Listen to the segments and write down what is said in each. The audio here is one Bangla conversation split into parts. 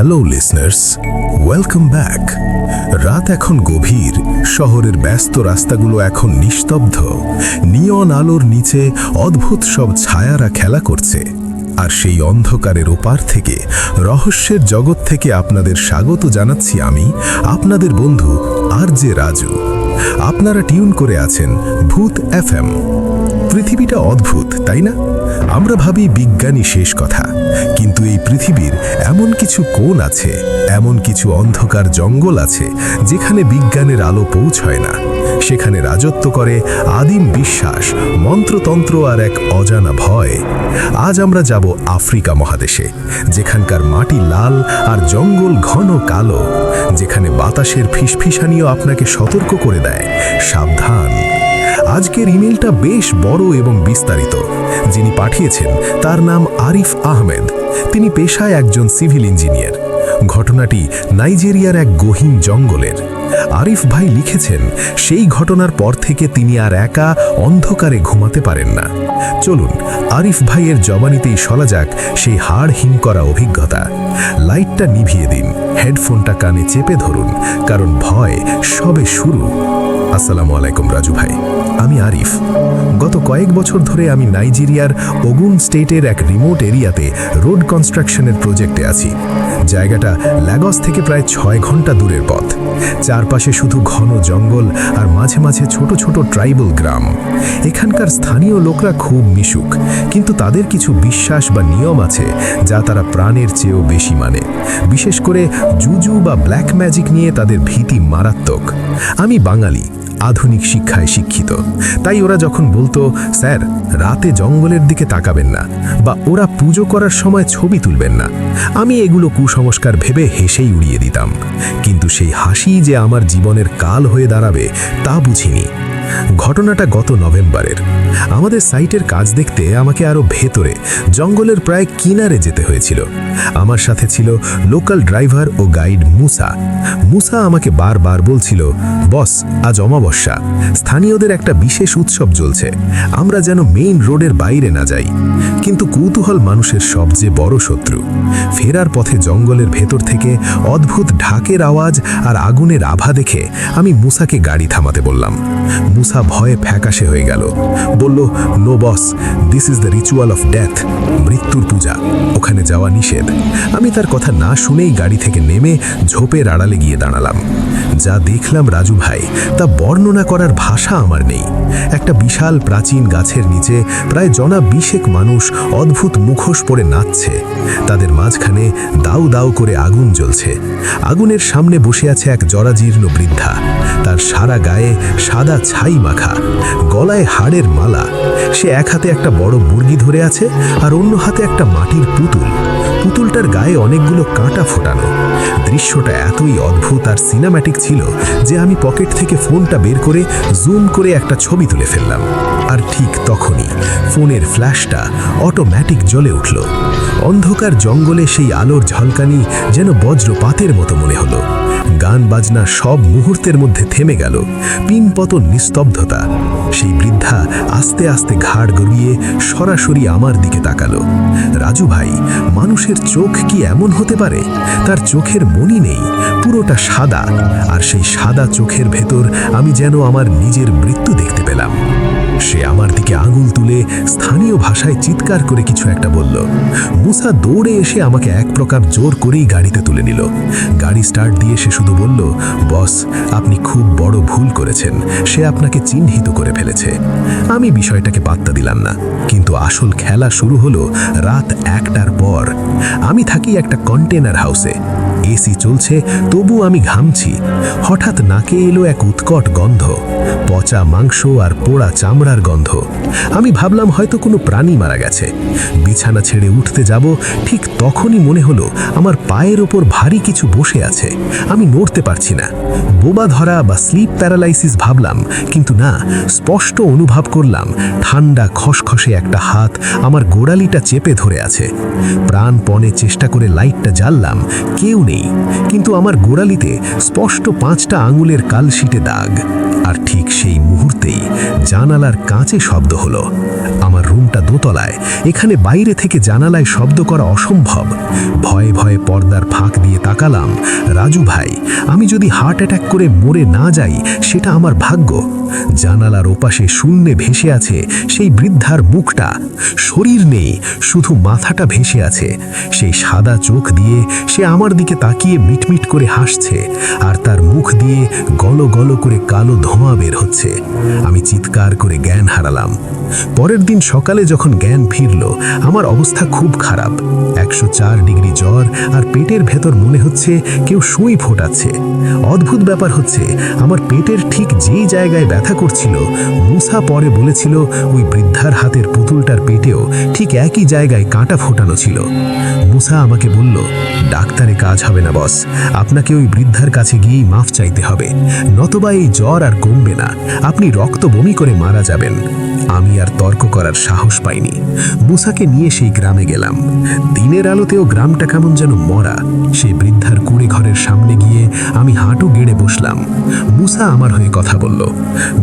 Hello listeners, welcome back. রাত এখন গভীর, শহরের ব্যস্ত রাস্তাগুলো এখন নিস্তব্ধ। নিয়ন আলোর নিচে অদ্ভুত সব ছায়ারা খেলা করছে। আর সেই অন্ধকারের ওপার থেকে, রহস্যের জগৎ থেকে আপনাদের স্বাগত জানাচ্ছি আমি, আপনাদের বন্ধু আরজে রাজু। আপনারা টিউন করে আছেন ভূত এফএম। পৃথিবীটা অদ্ভুত, তাই না? আমরা ভাবি বিজ্ঞানই শেষ কথা, কিন্তু এই পৃথিবীর এমন কিছু কোণ আছে, এমন কিছু অন্ধকার জঙ্গল আছে যেখানে বিজ্ঞানের আলো পৌঁছয় না। সেখানে রাজত্ব করে আদিম বিশ্বাস, মন্ত্রতন্ত্র আর এক অজানা ভয়। আজ আমরা যাব আফ্রিকা মহাদেশে, যেখানকার মাটি লাল আর জঙ্গল ঘন কালো, যেখানে বাতাসের ফিসফিসানিও আপনাকে সতর্ক করে দেয়, সাবধান। আজকের ইমেলটা বেশ বড় এবং বিস্তারিত। যিনি পাঠিয়েছেন তার নাম আরিফ আহমেদ। তিনি পেশায় একজন সিভিল ইঞ্জিনিয়ার। ঘটনাটি নাইজেরিয়ার এক গহীন জঙ্গলের। আরিফ ভাই লিখেছেন, সেই ঘটনার পর থেকে তিনি আর একা অন্ধকারে ঘুমাতে পারেন না। চলুন আরিফ ভাইয়ের জবানিতেই সরা যাক সেই হাড় হিম করা অভিজ্ঞতা। লাইটটা নিভিয়ে দিন, হেডফোনটা কানে চেপে ধরুন, কারণ ভয় সবে শুরু। আসসালামু আলাইকুম রাজু ভাই, আমি আরিফ। গত কয়েক বছর ধরে আমি নাইজেরিয়ার ওগুন স্টেটের এক রিমোট এরিয়াতে রোড কনস্ট্রাকশনের প্রজেক্টে আছি। জায়গাটা লাগোস থেকে প্রায় 6 ঘন্টা দূরের পথ। চারপাশে শুধু ঘন জঙ্গল আর মাঝে মাঝে ছোট ছোট ট্রাইবাল গ্রাম। এখানকার স্থানীয় লোকরা খুব মিশুক, কিন্তু তাদের কিছু বিশ্বাস বা নিয়ম আছে যা তারা প্রাণের চেয়েও বেশি মানে। বিশেষ করে জুজু বা ব্ল্যাক ম্যাজিক নিয়ে তাদের ভীতি মারাত্মক। আমি বাঙালি, আধুনিক শিক্ষায় শিক্ষিত, তাই ওরা যখন বলতো, স্যার রাতে জঙ্গলের দিকে তাকাবেন না, বা ওরা পুজো করার সময় ছবি তুলবেন না, আমি এগুলো কুসংস্কার ভেবে হেসেই উড়িয়ে দিতাম। কিন্তু সেই হাসি যে আমার জীবনের কাল হয়ে দাঁড়াবে তা বুঝিনি। ঘটনাটা গত নভেম্বরের। আমাদের সাইটের কাজ দেখতে আমাকে আরো ভেতরে জঙ্গলের প্রায় কিনারে যেতে হয়েছিল। আমার সাথে ছিল লোকাল ড্রাইভার ও গাইড মুসা। মুসা আমাকে বারবার বলছিল, বস আজ অমাবস্যা, স্থানীয়দের একটা বিশেষ উৎসব চলছে, আমরা যেন মেইন রোডের বাইরে না যাই। কিন্তু কৌতূহল মানুষের সবচেয়ে বড় শত্রু। ফেরার পথে জঙ্গলের ভেতর থেকে অদ্ভুত ঢাকের আওয়াজ আর আগুনের আভা দেখে আমি মুসাকে গাড়ি থামাতে বললাম। মুসা ভয়ে ফ্যাকাশে হয়ে গেল, বলল, no boss, this is the ritual of death, মৃত্যুর পূজা, ওখানে যাওয়া নিষেধ। আমি তার কথা না শুনেই গাড়ি থেকে নেমে ঝোপের আড়ালে গিয়ে দাঁড়ালাম। যা দেখলাম রাজু ভাই, তা বর্ণনা করার ভাষা আমার নেই। একটা বিশাল প্রাচীন গাছের নিচে প্রায় জনা 20 মানুষ অদ্ভুত মুখোশ পরে নাচছে। তাদের মাঝখানে দাউ দাউ করে আগুন জ্বলছে। আগুনের সামনে বসে আছে এক জরাজীর্ণ বৃদ্ধা। তার সারা গায়ে সাদা ছাই মাখা, গলায় হাড়ের মালা। সে এক হাতে একটা বড় মুরগি ধরে আছে আর অন্য হাতে একটা মাটির পুতুল। পুতুলটার গায়ে অনেকগুলো কাঁটা ফোটানো। দৃশ্যটা এতই অদ্ভুত আর সিনেম্যাটিক ছিল যে আমি পকেট থেকে ফোনটা বের করে জুম করে একটা ছবি তুলে ফেললাম। আর ঠিক তখনই ফোনের ফ্ল্যাশটা অটোমেটিক জ্বলে উঠল। অন্ধকার জঙ্গলে সেই আলোর ঝলকানি যেন বজ্রপাতের মতো মনে হলো। গান বাজনা সব মুহূর্তের মধ্যে থেমে গেল। পিনপতন নিস্তব্ধতা। সেই বৃদ্ধা আস্তে আস্তে ঘাড় গড়িয়ে সরাসরি আমার দিকে তাকালো। রাজু ভাই, মানুষের চোখ কি এমন হতে পারে? তার চোখের মনি নেই, পুরোটা সাদা, আর সেই সাদা চোখের ভেতর আমি যেন আমার নিজের মৃত্যু দেখতে পেলাম। সে আমার দিকে আঙুল তুলে স্থানীয় ভাষায় চিৎকার করে কিছু একটা বলল। মুসা দৌড়ে এসে আমাকে এক প্রকার জোর করেই গাড়িতে তুলে নিল। গাড়ি স্টার্ট দিয়ে সে শুধু বলল, বস আপনি খুব বড় ভুল করেছেন, সে আপনাকে চিহ্নিত করে ফেলেছে। আমি বিষয়টাকে পাত্তা দিলাম না, কিন্তু আসল খেলা শুরু হলো রাত 1টার পর। আমি থাকি একটা কন্টেনার হাউসে। এসি চলছে, তবু আমি ঘামছি। হঠাৎ নাকে এলো এক উৎকট গন্ধ, পচা মাংস আর পোড়া চামড়ার গন্ধ। আমি ভাবলাম হয়তো কোনো প্রাণী মারা গেছে। বিছানা ছেড়ে উঠতে যাব, ঠিক তখনই মনে হলো আমার পায়ের ওপর ভারী কিছু বসে আছে। আমি নড়তে পারছি না। বোবা ধরা বা স্লিপ প্যারালাইসিস ভাবলাম, কিন্তু না, স্পষ্ট অনুভব করলাম ঠান্ডা খসখসে একটা হাত আমার গোড়ালিটা চেপে ধরে আছে। প্রাণপণে চেষ্টা করে লাইটটা জ্বাললাম, কেউ নেই, কিন্তু আমার গোড়ালিতে স্পষ্ট 5টা আঙুলের কালশিটে দাগ। আর ঠিক সেই মুহূর্তেই জানালার কাঁচে শব্দ হলো। আমার রুমটা দোতলায়, এখানে বাইরে থেকে জানালায় শব্দ করা অসম্ভব। ভয়ে ভয়ে পর্দার ফাঁক দিয়ে তাকালাম। রাজু ভাই, আমি যদি হার্ট অ্যাটাক করে মরে না যাই সেটা আমার ভাগ্য। জানালার ওপাশে শূন্যে ভেসে আছে সেই বৃদ্ধার মুখটা। শরীর নেই, শুধু মাথাটা ভেসে আছে। সেই সাদা চোখ দিয়ে সে আমার দিকে তাকিয়ে মিটমিট করে হাসছে, আর তার মুখ দিয়ে গল গল করে কালো ধোঁয়া বের হচ্ছে। আমি চিৎকার করে জ্ঞান হারালাম। পরের দিন সকালে যখন জ্ঞান ফিরল, আমার অবস্থা খুব খারাপ। 104 ডিগ্রি জ্বর, আর পেটের ভেতর মনে হচ্ছে কেউ সুই ফোটাচ্ছে। অদ্ভুত ব্যাপার হচ্ছে, আমার পেটের ঠিক যেই জায়গায় ব্যথা করছিল, মুসা পরে বলেছিল ওই বৃদ্ধার হাতের পুতুলটার পেটেও ঠিক একই জায়গায় কাঁটা ফোটানো ছিল। মুসা আমাকে বলল, ডাক্তারে কাজ হবে না বস, আপনাকে ওই বৃদ্ধার কাছে গিয়েই মাফ চাইতে হবে, নতবা এই জ্বর আর কমবে না, আপনি রক্ত বমি করে মারা যাবেন। আমি আর তর্ক করার সাহস পাইনি। মুসাকে নিয়ে সেই গ্রামে গেলাম। দিনের আলোতেও গ্রামটা কেমন যেন মরা। সেই বৃদ্ধার কুঁড়ে ঘরের সামনে গিয়ে আমি হাঁটু গেড়ে বসলাম। মুসা আমার হয়ে কথা বলল।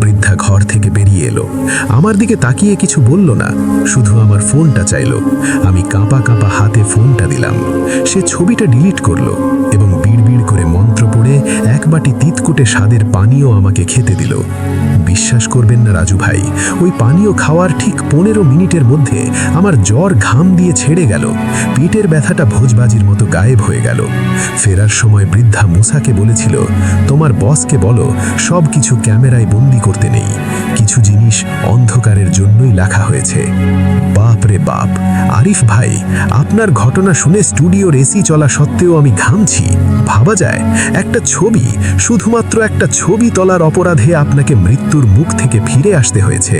বৃদ্ধা ঘর থেকে বেরিয়ে এলো, আমার দিকে তাকিয়ে কিছু বলল না, শুধু আমার ফোনটা চাইলো। আমি কাঁপা কাঁপা হাতে ফোনটা দিলাম। সে ছবিটা ডিলিট করলো এবং বিড়বিড় করে মন্ত্র পড়ে এক বাটি তিতকুটে স্বাদের পানীয় আমাকে খেতে দিল। বিশ্বাস করবেন না রাজু ভাই, ওই পানীয় খাওয়ার ঠিক 15 মিনিটের মধ্যে আমার জ্বর ঘাম দিয়ে ছেড়ে গেল। পেটের ব্যথাটা ভোজবাজির মতো গায়েব হয়ে গেল। ফেরার সময় বৃদ্ধা মুসাকে বলেছিল, তোমার বসকে বলো সব কিছু ক্যামেরায় বন্দি করতে নেই, কিছু জিনিস অন্ধকারের জন্যই লেখা হয়েছে। বাপ রে বাপ, আরিফ ভাই, আপনার ঘটনা শুনে স্টুডিওর এসি চলা সত্ত্বেও আমি ঘামছি। ভাবা যায়, একটা ছবি, শুধুমাত্র একটা ছবি তোলার অপরাধে আপনাকে মৃত্যুর মুখ থেকে ফিরে আসতে হয়েছে।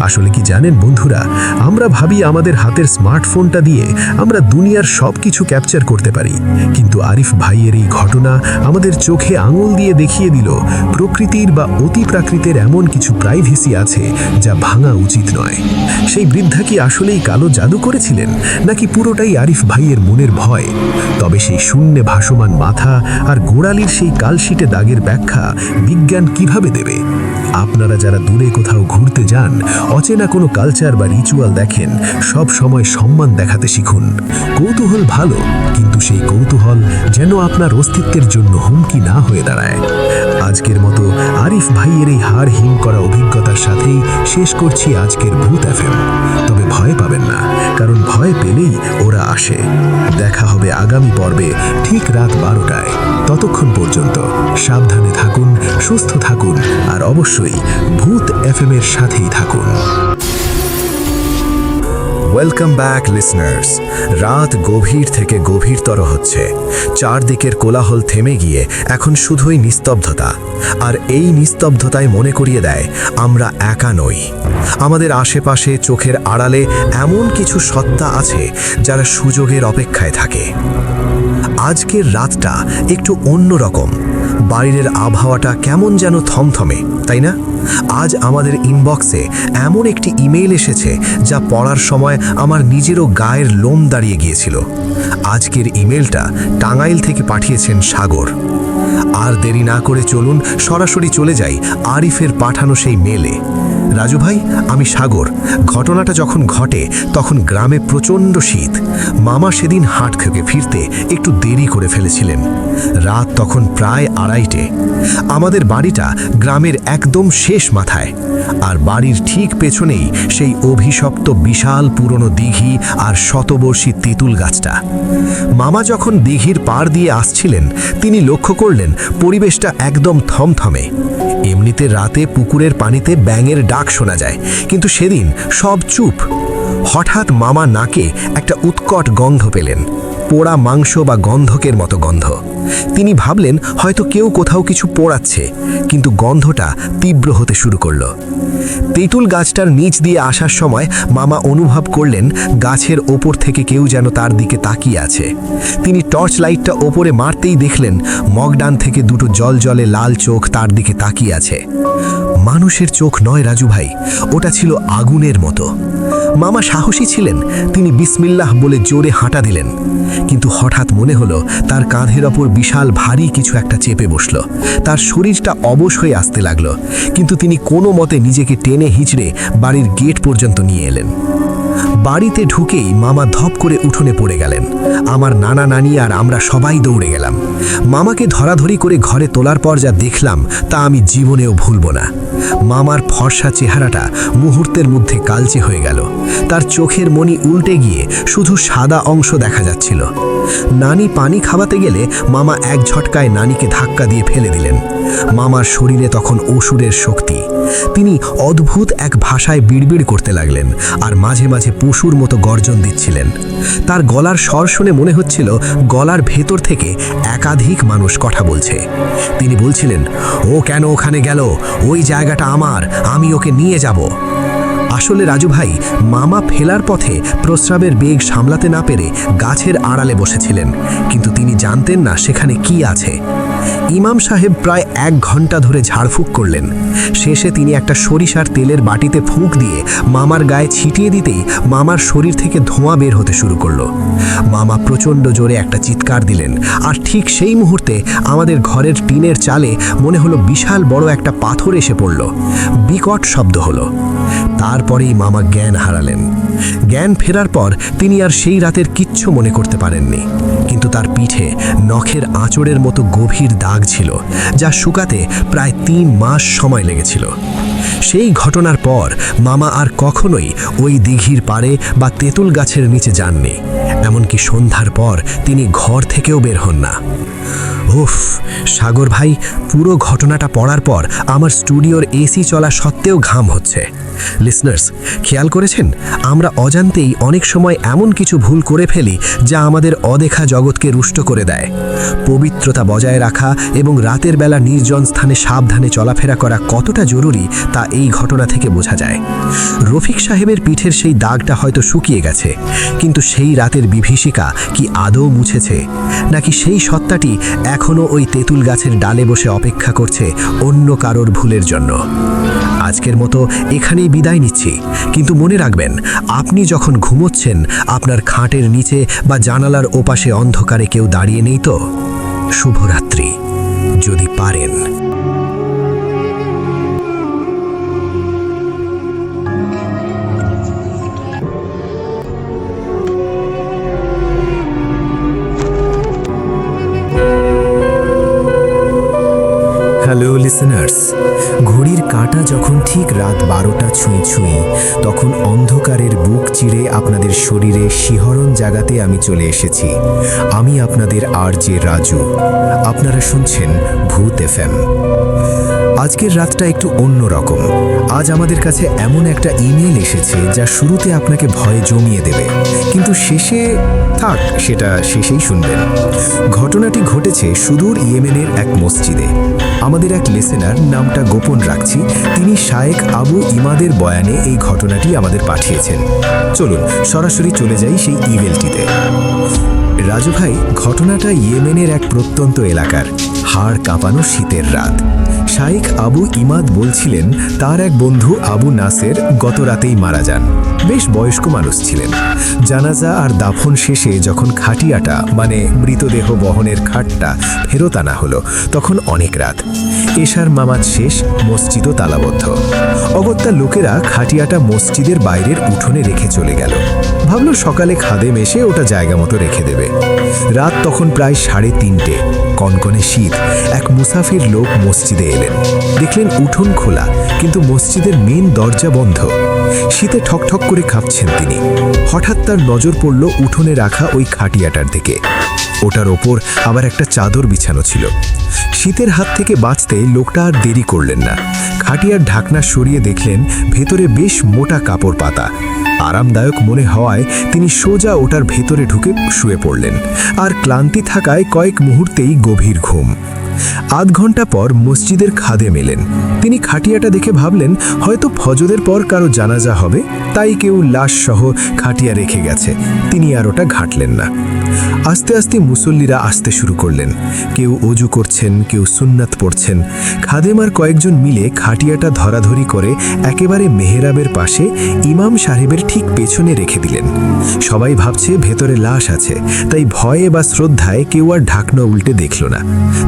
আসলে কি জানেন বন্ধুরা, আমরা ভাবি আমাদের হাতের স্মার্টফোনটা দিয়ে আমরা দুনিয়ার সব কিছু ক্যাপচার করতে পারি, কিন্তু আরিফ ভাইয়ের এই ঘটনা আমাদের চোখে আঙুল দিয়ে দেখিয়ে দিল প্রকৃতির বা অতি প্রাকৃতের এমন কিছু প্রাইভেসি আছে যা ভাঙা উচিত নয়। সেই বৃদ্ধা কি আসলেই কালো জাদু করেছিলেন, নাকি পুরোটাই আরিফ ভাইয়ের মনের ভয়? তবে সেই শূন্যে ভাসমান মাথা আর গোড়ালির সেই কালশিটে দাগের ব্যাখ্যা বিজ্ঞান কিভাবে দেবে? আপনারা যারা দূরে কোথাও ঘুরতে যান, অচেনা কোনো কালচার বা রিচুয়াল দেখেন, সব সময় সম্মান দেখাতে শিখুন। কৌতূহল ভালো, কিন্তু সেই কৌতূহল যেন আপনার অস্তিত্বের জন্য হুমকি না হয়ে দাঁড়ায়। আজকের মতো আরিফ ভাইয়ের এই হাড় হিম করা অভিজ্ঞতার সাথেই শেষ করছি আজকের ভূত এফএম। তবে ভয় পাবেন না, কারণ ভয় পেলেই ওরা আসে। দেখা হবে আগামী পর্বে ঠিক রাত 12টায়। ততক্ষণ পর্যন্ত সাবধানে থাকুন, সুস্থ থাকুন, আর অবশ্যই ভূত এফএম এর সাথেই থাকুন। Welcome back listeners. রাত গভীর থেকে গভীরতর হচ্ছে। চারদিকের কোলাহল থেমে গিয়ে এখন শুধুই নিস্তব্ধতা, আর এই নিস্তব্ধতায় মনে করিয়ে দেয় আমরা একা নই। আমাদের আশেপাশে চোখের আড়ালে এমন কিছু সত্তা আছে যারা সুযোগের অপেক্ষায় থাকে। আজকের রাতটা একটু অন্যরকম। বাইরের আবহাওয়াটা কেমন যেন থমথমে, তাই না? আজ আমাদের ইনবক্সে এমন একটি ইমেইল এসেছে যা পড়ার সময় আমার নিজেরও গায়ের লোম দাঁড়িয়ে গিয়েছিল। আজকের ইমেলটা টাঙ্গাইল থেকে পাঠিয়েছেন সাগর। আর দেরি না করে চলুন সরাসরি চলে যাই আরিফের পাঠানো সেই মেলে। রাজু ভাই, আমি সাগর। ঘটনাটা যখন ঘটে তখন গ্রামে প্রচণ্ড শীত। মামা সেদিন হাট থেকে ফিরতে একটু দেরি করে ফেলেছিলেন। রাত তখন প্রায় 2:30। আমাদের বাড়িটা গ্রামের একদম শেষ মাথায়, আর বাড়ির ঠিক পেছনেই সেই অভিশপ্ত বিশাল পুরনো দিঘি আর শতবর্ষী তেঁতুল গাছটা। মামা যখন দিঘির পাড় দিয়ে আসছিলেন, তিনি লক্ষ্য করলেন পরিবেশটা একদম থমথমে। এমনিতে রাতে পুকুরের পানিতে ব্যাঙের ডাক শোনা যায়, কিন্তু সেদিন সব চুপ। হঠাৎ মামা নাকে একটা উৎকট গন্ধ পেলেন, পোড়া মাংস বা গন্ধকের মতো গন্ধ। তিনি ভাবলেন হয়তো কেউ কোথাও কিছু পোড়াচ্ছে, কিন্তু গন্ধটা তীব্র হতে শুরু করলো। তেঁতুল গাছটার নিচ দিয়ে আসার সময় মামা অনুভব করলেন গাছের ওপর থেকে কেউ যেন তার দিকে তাকিয়ে আছে। তিনি টর্চ লাইটটা ওপরে মারতেই দেখলেন মগডান থেকে দুটো জলজলে লাল চোখ তার দিকে তাকিয়ে আছে। মানুষের চোখ নয় রাজু ভাই, ওটা ছিল আগুনের মতো। মামা সাহসী ছিলেন, তিনি বিসমিল্লাহ বলে জোরে হাঁটা দিলেন। কিন্তু হঠাৎ মনে হলো তার কাঁধের ওপর বিশাল ভারী কিছু একটা চেপে বসল। তার শরীরটা অবশ হয়ে আসতে লাগলো, কিন্তু তিনি কোনো মতে নিজেকে টেনে হিঁচড়ে বাড়ির গেট পর্যন্ত নিয়ে এলেন। বাড়িতে ঢুকেই মামা ধপ করে উঠোনে পড়ে গেলেন। আমার নানা নানি আর আমরা সবাই দৌড়ে গেলাম। মামাকে ধরাধরি করে ঘরে তোলার পর যা দেখলাম তা আমি জীবনেও ভুলব না। মামার ফর্সা চেহারাটা মুহূর্তের মধ্যে কালচে হয়ে গেল। তার চোখের মণি উল্টে গিয়ে শুধু সাদা অংশ দেখা যাচ্ছিল। নানি পানি খাওয়াতে গেলে মামা এক ঝটকায় নানিকে ধাক্কা দিয়ে ফেলে দিলেন। মামার শরীরে তখন অসুরের শক্তি। তিনি অদ্ভুত এক ভাষায় বিড়বিড় করতে লাগলেন আর মাঝে মাঝে পশুর মতো গর্জন দিচ্ছিলেন। তার গলার স্বর শুনে মনে হচ্ছিল গলার ভেতর থেকে একাধিক মানুষ কথা বলছে। তিনি বলছিলেন, ও কেন ওখানে গেল? ওই জায়গাটা আমার, আমি ওকে নিয়ে যাব। আসলে রাজু ভাই, মামা ফেলার পথে প্রস্রাবের বেগ সামলাতে না পেরে গাছের আড়ালে বসেছিলেন, কিন্তু তিনি জানতেন না সেখানে কি আছে। ইমাম সাহেব প্রায় 1 ঘন্টা ধরে ঝাড়ফুঁক করলেন। শেষে তিনি একটা সরিষার তেলের বাটিতে ফুঁক দিয়ে মামার গায়ে ছিটিয়ে দিতেই মামার শরীর থেকে ধোঁয়া বের হতে শুরু করলো। মামা প্রচণ্ড জোরে একটা চিৎকার দিলেন, আর ঠিক সেই মুহূর্তে আমাদের ঘরের টিনের চালে মনে হলো বিশাল বড় একটা পাথর এসে পড়ল। বিকট শব্দ হলো। তারপরেই মামা জ্ঞান হারালেন। জ্ঞান ফেরার পর তিনি আর সেই রাতের কিচ্ছু মনে করতে পারেননি, কিন্তু তার পিঠে নখের আঁচড়ের মতো গভীর দাগ ছিল, যা শুকাতে প্রায় 3 মাস সময় লেগেছিল। সেই ঘটনার পর মামা আর কখনোই ওই দিঘির পাড়ে বা তেঁতুল গাছের নিচে যাননি। এমনকি সন্ধ্যার পর তিনি ঘর থেকেও বের হন না। উফ সাগর ভাই, পুরো ঘটনাটা পড়ার পর আমার স্টুডিওর এসি চলা সত্ত্বেও ঘাম হচ্ছে। লিসনার্স, খেয়াল করেছেন, আমরা অজান্তেই অনেক সময় এমন কিছু ভুল করে ফেলি যা আমাদের অদেখা জগৎকে রুষ্ট করে দেয়। পবিত্রতা বজায় রাখা এবং রাতের বেলা নির্জন স্থানে সাবধানে চলাফেরা করা কতটা জরুরি তা এই ঘটনা থেকে বোঝা যায়। রফিক সাহেবের পিঠের সেই দাগটা হয়তো শুকিয়ে গেছে, কিন্তু সেই রাতের বিভীষিকা কি আদৌ মুছেছে, নাকি সেই সত্তাটি এখনও ওই তেঁতুল গাছের ডালে বসে অপেক্ষা করছে অন্য কারোর ভুলের জন্য? আজকের মতো এখানেই বিদায় নিচ্ছি, কিন্তু মনে রাখবেন, আপনি যখন ঘুমোচ্ছেন আপনার খাটের নিচে বা জানালার ওপাশে অন্ধকারে কেউ দাঁড়িয়ে নেই তো? শুভরাত্রি, যদি পারেন। হ্যালো লিসেনার্স, ঘড়ির কাঁটা যখন ঠিক রাত 12টা ছুঁই তখন অন্ধকারের বুক চিরে আপনাদের শরীরে শিহরণ জাগাতে আমি চলে এসেছি। আমি আপনাদের আরজে রাজু। আপনারা শুনছেন ভূত এফএম। আজকের রাতটা একটু অন্যরকম। আজ আমাদের কাছে এমন একটা ইমেল এসেছে যা শুরুতে আপনাকে ভয়ে জমিয়ে দেবে, কিন্তু শেষে থাক, সেটা শেষেই শুনবেন। ঘটনাটি ঘটেছে সুদূর ইয়েমেনের এক মসজিদে। আমাদের এক লিসেনার, নামটা গোপন রাখছি, তিনি শায়েখ আবু ইমাদের বয়ানে এই ঘটনাটি আমাদের পাঠিয়েছেন। চলুন সরাসরি চলে যাই সেই ইমেলটিতে। রাজু ভাই, ঘটনাটা ইয়েমেনের এক প্রত্যন্ত এলাকার। হাড় কাঁপানো শীতের রাত। শায়েখ আবু ইমাদ বলছিলেন তার এক বন্ধু আবু নাসের গত রাতেই মারা যান। বেশ বয়স্ক মানুষ ছিলেন। জানাজা আর দাফন শেষে যখন খাটিয়াটা মানে মৃতদেহ বহনের খাটটা ফেরত আনা হলো তখন অনেক রাত। এশার নামাজ শেষ, মসজিদও তালাবদ্ধ। অগত্যা লোকেরা খাটিয়াটা মসজিদের বাইরের উঠোনে রেখে চলে গেল। ভাবল সকালে খাদেম এসে ওটা জায়গা মতো রেখে দেবে। রাত তখন প্রায় 3:30। কনকনে শীত। এক মুসাফির লোক মসজিদে এলেন। দেখলেন উঠোন খোলা, কিন্তু মসজিদের মেন দরজা বন্ধ। শীতে ঠকঠক করে কাঁপছেন তিনি। হঠাৎ তার নজর পড়ল উঠোনে রাখা ওই খাটিয়াটার দিকে। ওটার ওপর আবার একটা চাদর বিছানো ছিল। শীতের হাত থেকে বাঁচতে লোকটা আর দেরি করলেন না। খাটিয়ার ঢাকনা সরিয়ে দেখলেন ভেতরে বেশ মোটা কাপড় পাতা। আরামদায়ক মনে হওয়ায় তিনি সোজা ওটার ভেতরে ঢুকে শুয়ে পড়লেন। আর ক্লান্তি থাকায় কয়েক মুহূর্তেই গভীর ঘুম। আধ ঘন্টা পর মসজিদের খাদেম এলেন। তিনি খাটিয়াটা দেখে ভাবলেন হয়তো ফজরের পর কারো জানাজা হবে, তাই কেউ লাশ সহ খাটিয়া রেখে গেছে। তিনি আর ওটা ঘাঁটলেন না। আস্তে আস্তে মুসল্লিরা আসতে শুরু করলেন। কেউ অজু করছেন, কেউ সুন্নাত পড়ছেন। খাদেম আর কয়েকজন মিলে খাটিয়াটা ধরাধরি করে একেবারে মেহরাবের পাশে ইমাম সাহেবের ঠিক পেছনে রেখে দিলেন। সবাই ভাবছে ভেতরে লাশ আছে, তাই ভয়ে বা শ্রদ্ধায় কেউ আর ঢাকনা উল্টে দেখল না।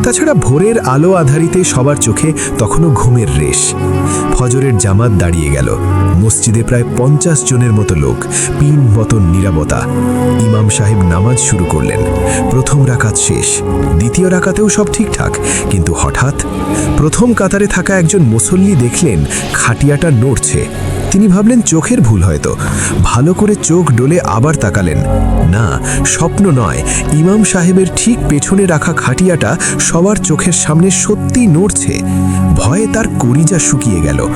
তাছাড়া ভোরের আলো আধারিতে সবার চোখে তখনও ঘুমের রেশ। ফজরের জামাত দাঁড়িয়ে গেল। মসজিদে প্রায় 50 জনের মতো লোক, পিন মতন নীরবতা। ইমাম সাহেব নামাজ শুরু করলেন। প্রথম রাকাত শেষ, দ্বিতীয় রাকাতেও সব ঠিকঠাক, কিন্তু হঠাৎ প্রথম কাতারে থাকা একজন মুসল্লি দেখলেন খাটিয়াটা নড়ছে। তিনি ভাবলেন চোখের ভুল হয়তো। ভালো করে চোখ ডলে আবার তাকালেন। না, স্বপ্ন নয়, ইমাম সাহেবের ঠিক পেছনে রাখা খাটিয়াটা সবার চোখের সামনে সত্যি নড়ছে। ভয়ে তার কলিজা শুকিয়ে গেল।